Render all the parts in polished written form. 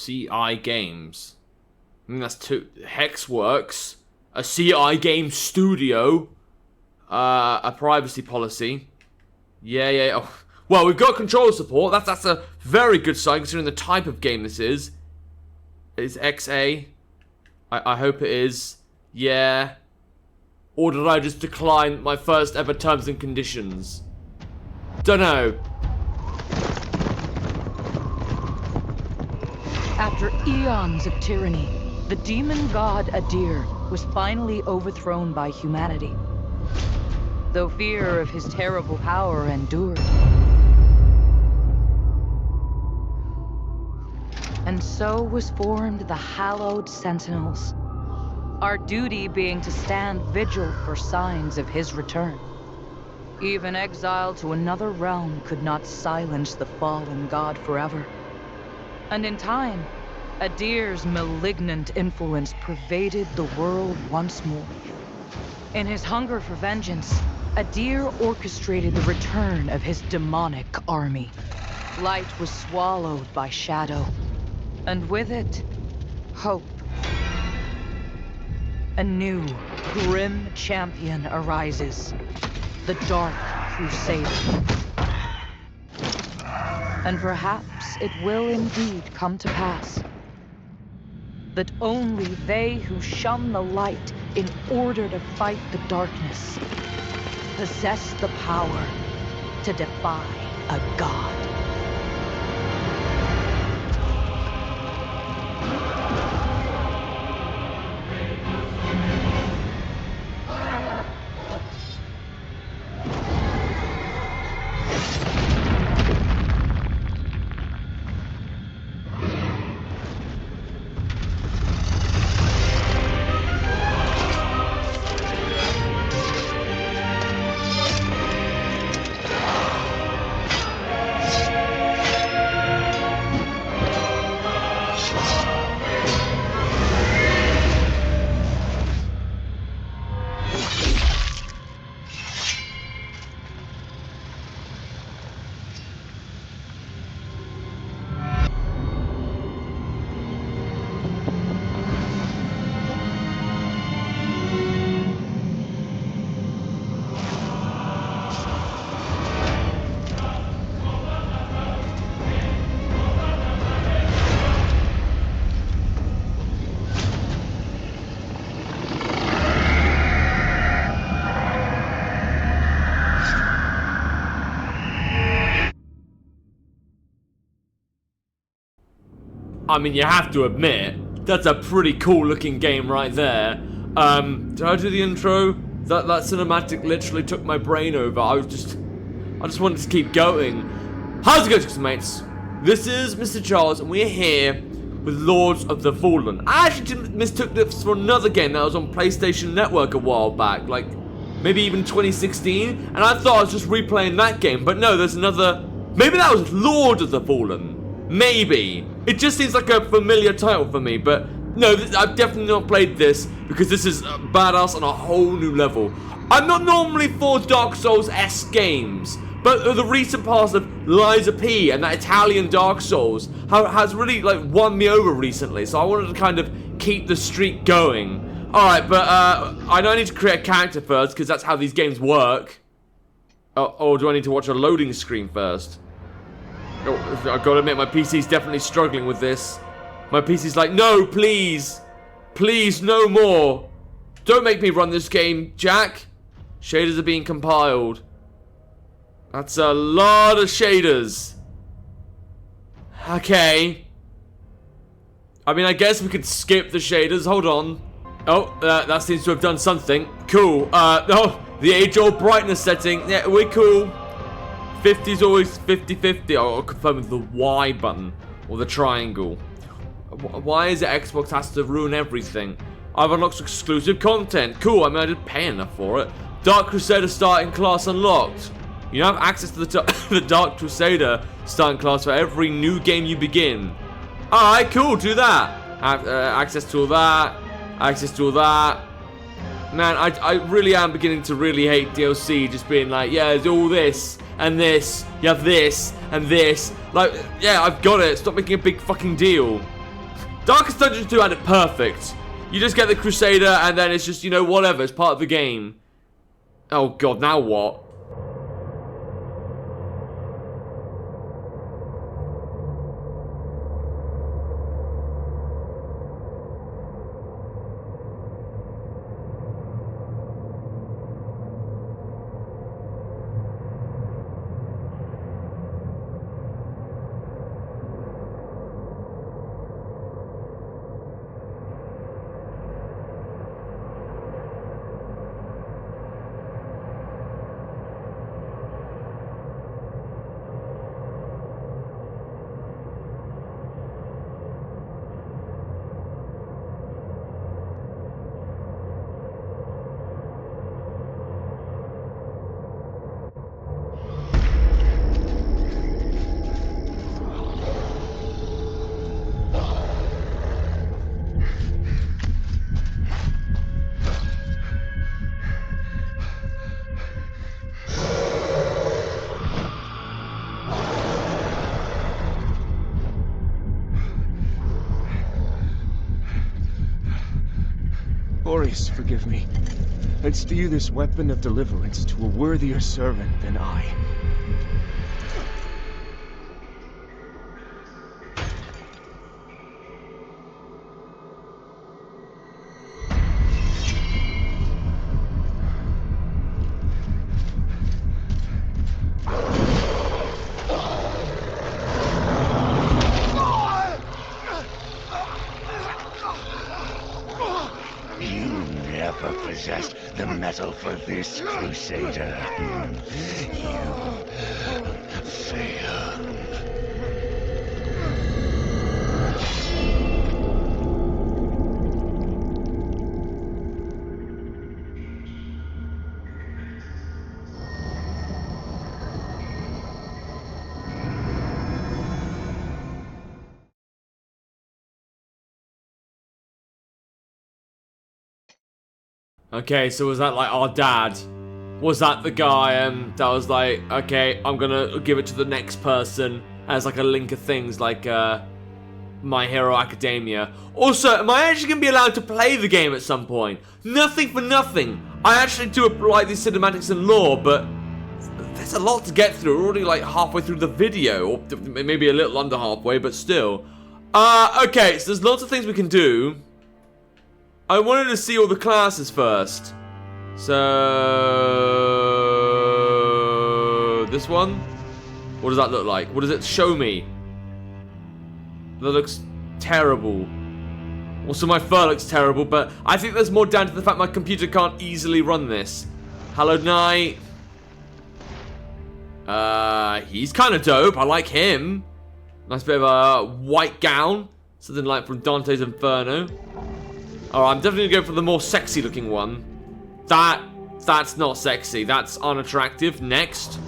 CI Games. I mean, that's two. Hexworks. A CI Game Studio. A privacy policy. Yeah. Oh. Well, we've got controller support. That's a very good sign considering the type of game this is. Is XA? I hope it is. Yeah. Or did I just decline my first ever terms and conditions? Dunno. After eons of tyranny, the demon god Adir was finally overthrown by humanity. Though fear of his terrible power endured. And so was formed the hallowed Sentinels. Our duty being to stand vigil for signs of his return. Even exile to another realm could not silence the fallen god forever. And in time, Adir's malignant influence pervaded the world once more. In his hunger for vengeance, Adir orchestrated the return of his demonic army. Light was swallowed by shadow, and with it, hope. A new, grim champion arises. The Dark Crusader. And perhaps it will indeed come to pass that only they who shun the light in order to fight the darkness possess the power to defy a god. I mean, you have to admit, that's a pretty cool looking game right there. Did I do the intro? That cinematic literally took my brain over. I just wanted to keep going. How's it going, mates? This is Mrjacharles, and we're here with Lords of the Fallen. I actually mistook this for another game that was on PlayStation Network a while back, like maybe even 2016, and I thought I was just replaying that game, but no, there's another. Maybe that was Lord of the Fallen. Maybe. It just seems like a familiar title for me, but no, I've definitely not played this because this is badass on a whole new level. I'm not normally for Dark Souls-esque games, but the recent past of Liza P and that Italian Dark Souls has really like won me over recently, so I wanted to kind of keep the streak going. Alright, but I know I need to create a character first because that's how these games work. Or do I need to watch a loading screen first? Oh, I've got to admit, my PC's definitely struggling with this. My PC's like, no, please. Please, no more. Don't make me run this game, Jack. Shaders are being compiled. That's a lot of shaders. Okay. I mean, I guess we could skip the shaders. Hold on. Oh, that seems to have done something. Cool. Oh, the age-old brightness setting. Yeah, we're cool. 50's always 50-50. I'll confirm with the Y button or the triangle. Why is it Xbox has to ruin everything? I've unlocked exclusive content. Cool, I mean, I didn't pay enough for it. Dark Crusader starting class unlocked. You now have access to the Dark Crusader starting class for every new game you begin. Alright, cool, do that. Access to all that. Access to all that. Man, I really am beginning to really hate DLC just being like, yeah, there's all this and this. You have this and this. Like, yeah, I've got it. Stop making a big fucking deal. Darkest Dungeon 2 had it perfect. You just get the Crusader and then it's just, you know, whatever. It's part of the game. Oh god, now what? Boris, forgive me. I'd steer this weapon of deliverance to a worthier servant than I. Possessed the metal for this, Crusader. You failed. Okay, so was that like our dad? Was that the guy that was like, okay, I'm gonna give it to the next person as like a link of things like My Hero Academia? Also, am I actually gonna be allowed to play the game at some point? Nothing for nothing. I actually do like these cinematics and lore, but there's a lot to get through. We're already like halfway through the video, or maybe a little under halfway, but still. Okay, so there's lots of things we can do. I wanted to see all the classes first. So... this one? What does that look like? What does it show me? That looks terrible. Also, my fur looks terrible, but I think there's more down to the fact my computer can't easily run this. Hallowed Knight. He's kind of dope. I like him. Nice bit of a white gown. Something like from Dante's Inferno. Alright, I'm definitely going to go for the more sexy looking one. That's not sexy. That's unattractive. Next.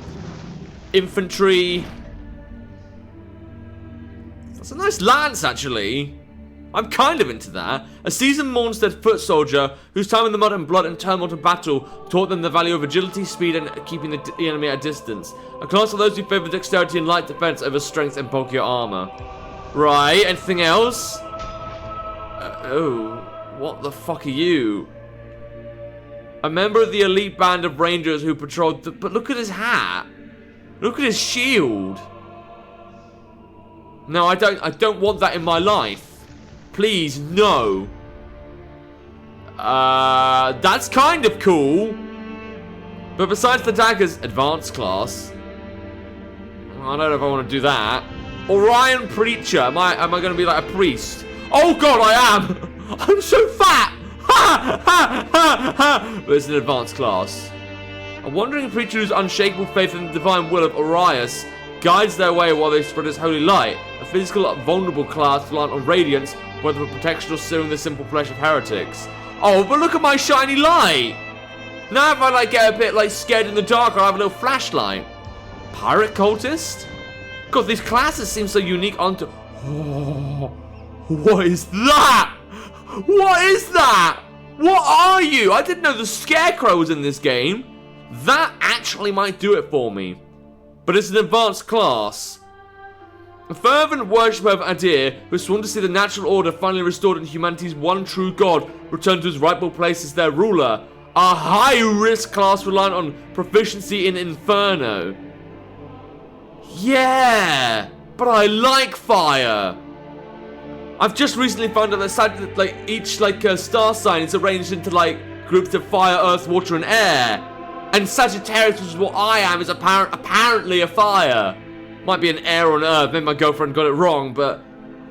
Infantry. That's a nice lance, actually. I'm kind of into that. A seasoned Mornstead foot soldier whose time in the mud and blood and turmoil to battle taught them the value of agility, speed, and keeping the enemy at a distance. A class of those who favor dexterity and light defense over strength and bulkier armor. Right, anything else? Oh, what the fuck are you? A member of the elite band of rangers who patrolled the... But look at his hat. Look at his shield. No, I don't want that in my life. Please, no. That's kind of cool. But besides the daggers, advanced class. I don't know if I want to do that. Orion Preacher. Am I going to be like a priest? Oh god, I am. I'm so fat. Ha ha ha ha. But it's an advanced class. A wandering preacher whose unshakable faith in the divine will of Orius guides their way while they spread his holy light. A physical, vulnerable class reliant on radiance, whether for protection or searing the simple flesh of heretics. Oh, but look at my shiny light! Now if I like get a bit like scared in the dark, I'll have a little flashlight. Pirate cultist? God, these classes seem so unique onto... Oh, what is that? What is that? What are you? I didn't know the Scarecrow was in this game. That actually might do it for me. But it's an advanced class. A fervent worshipper of Adir, who sworn to see the natural order finally restored and humanity's one true god return to his rightful place as their ruler. A high-risk class reliant on proficiency in Inferno. Yeah, but I like fire. I've just recently found out that like each star sign is arranged into like groups of fire, earth, water, and air. And Sagittarius, which is what I am, is apparently a fire. Might be an air on earth. Maybe my girlfriend got it wrong, but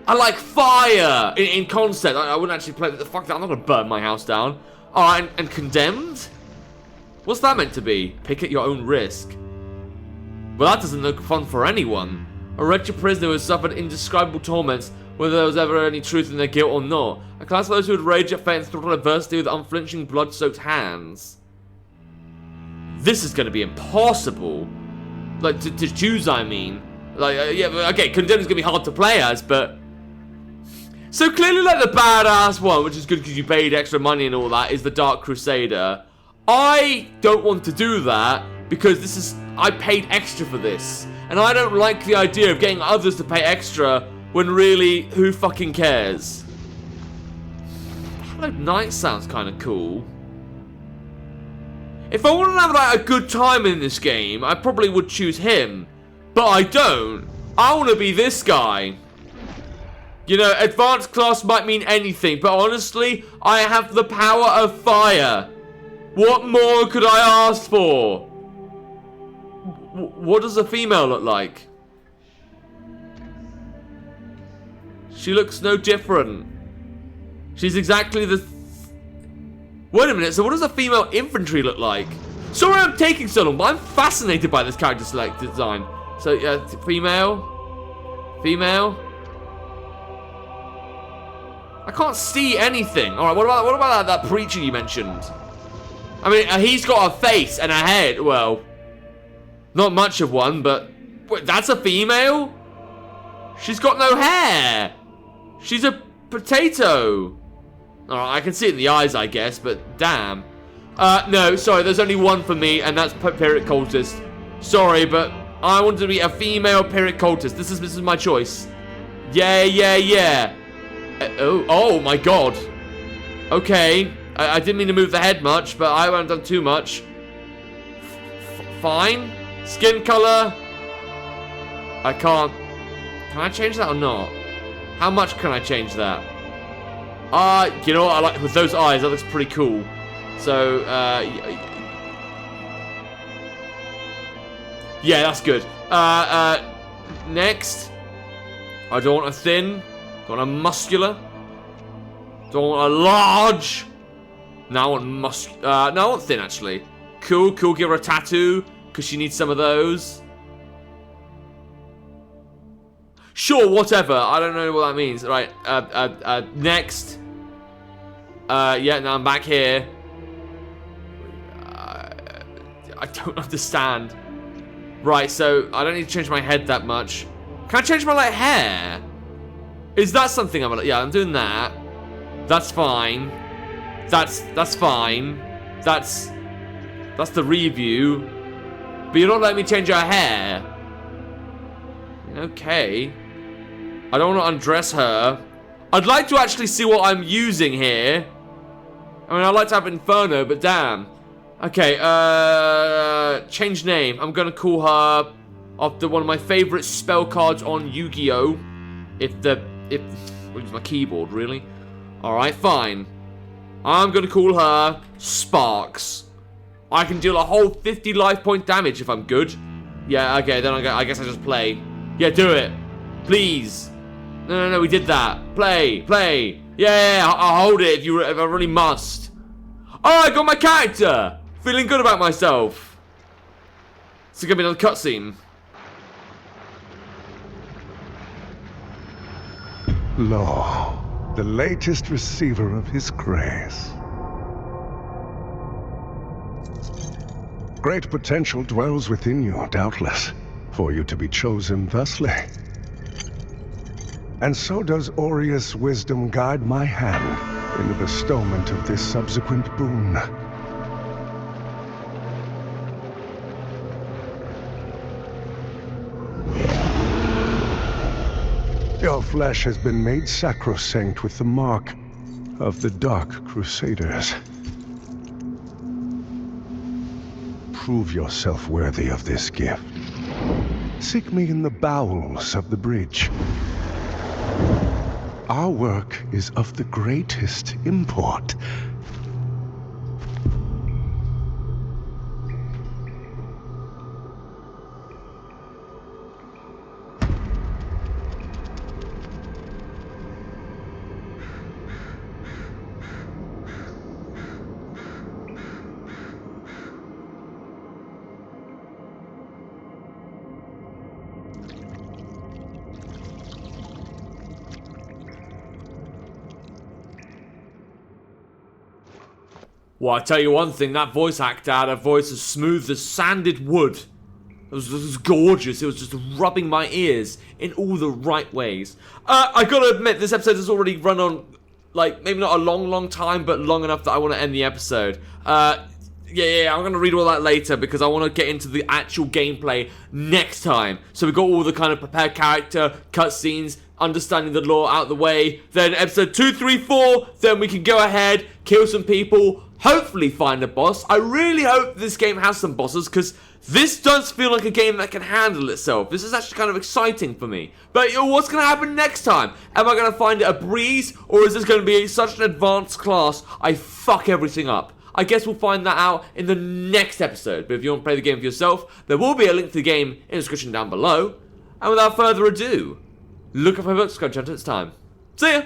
I like fire in concept. I wouldn't actually play the fuck that. I'm not gonna burn my house down. Alright, and condemned? What's that meant to be? Pick at your own risk. Well, that doesn't look fun for anyone. A wretched prisoner who has suffered indescribable torments, whether there was ever any truth in their guilt or not. A class of those who would rage at fate and throttle adversity with unflinching, blood-soaked hands. This is gonna be impossible. Like, to choose, I mean. Like, yeah, okay, Condemned is gonna be hard to play as, but... So clearly, like, the badass one, which is good because you paid extra money and all that, is the Dark Crusader. I don't want to do that, because this is... I paid extra for this. And I don't like the idea of getting others to pay extra, when really, who fucking cares? Hello Knight sounds kind of cool. If I want to have like a good time in this game, I probably would choose him. But I don't. I want to be this guy. You know, advanced class might mean anything, but honestly, I have the power of fire. What more could I ask for? What does a female look like? She looks no different. She's exactly the... Wait a minute, so what does a female infantry look like? Sorry I'm taking so long, but I'm fascinated by this character select design. So, yeah, female. Female. I can't see anything. Alright, what about that preacher you mentioned? I mean, he's got a face and a head. Well, not much of one, but... Wait, that's a female? She's got no hair. She's a potato. Alright, I can see it in the eyes, I guess, but damn. No, sorry, there's only one for me, and that's Pyrrhic Cultist. Sorry, but I want to be a female Pyrrhic Cultist. This is my choice. Yeah. Oh my god. Okay. I didn't mean to move the head much, but I haven't done too much. Fine. Skin color. I can't. Can I change that or not? How much can I change that? You know what? I like with those eyes. That looks pretty cool. So, yeah, that's good. Next. I don't want a thin. Don't want a muscular. Don't want a large. Now I want no, I want thin actually. Cool. Give her a tattoo because she needs some of those. Sure, whatever. I don't know what that means. Right. Next. Yeah. Now I'm back here. I don't understand. Right. So I don't need to change my head that much. Can I change my like hair? Is that something I'm gonna... Yeah, I'm doing that. That's fine. That's fine. That's the review. But you're not letting me change her hair. Okay. I don't want to undress her. I'd like to actually see what I'm using here. I mean, I'd like to have Inferno, but damn. Okay, change name. I'm gonna call her after one of my favorite spell cards on Yu-Gi-Oh! I'll use my keyboard, really. Alright, fine. I'm gonna call her Sparks. I can deal a whole 50 life point damage if I'm good. Yeah, okay, then I guess I just play. Yeah, do it. Please. No, we did that. Play. Yeah, I'll hold it if I really must. Oh, I got my character. Feeling good about myself. It's gonna be another cutscene. Lo, the latest receiver of his grace. Great potential dwells within you, doubtless, for you to be chosen thusly. And so does Aureus' wisdom guide my hand in the bestowment of this subsequent boon. Your flesh has been made sacrosanct with the mark of the Dark Crusaders. Prove yourself worthy of this gift. Seek me in the bowels of the bridge. Our work is of the greatest import. Well, I tell you one thing, that voice actor had a voice as smooth as sanded wood. It was gorgeous. It was just rubbing my ears in all the right ways. I gotta admit, this episode has already run on, like, maybe not a long time, but long enough that I want to end the episode. Yeah, I'm gonna read all that later because I want to get into the actual gameplay next time. So we've got all the kind of prepared character, cutscenes, understanding the lore out the way. Then episode 2, 3, 4, then we can go ahead, kill some people, hopefully find a boss. I really hope this game has some bosses because this does feel like a game that can handle itself. This is actually kind of exciting for me. But what's going to happen next time? Am I going to find it a breeze, or is this going to be such an advanced class I fuck everything up? I guess we'll find that out in the next episode. But if you want to play the game for yourself, there will be a link to the game in the description down below. And without further ado, look up my books, go chant, it's time. See ya!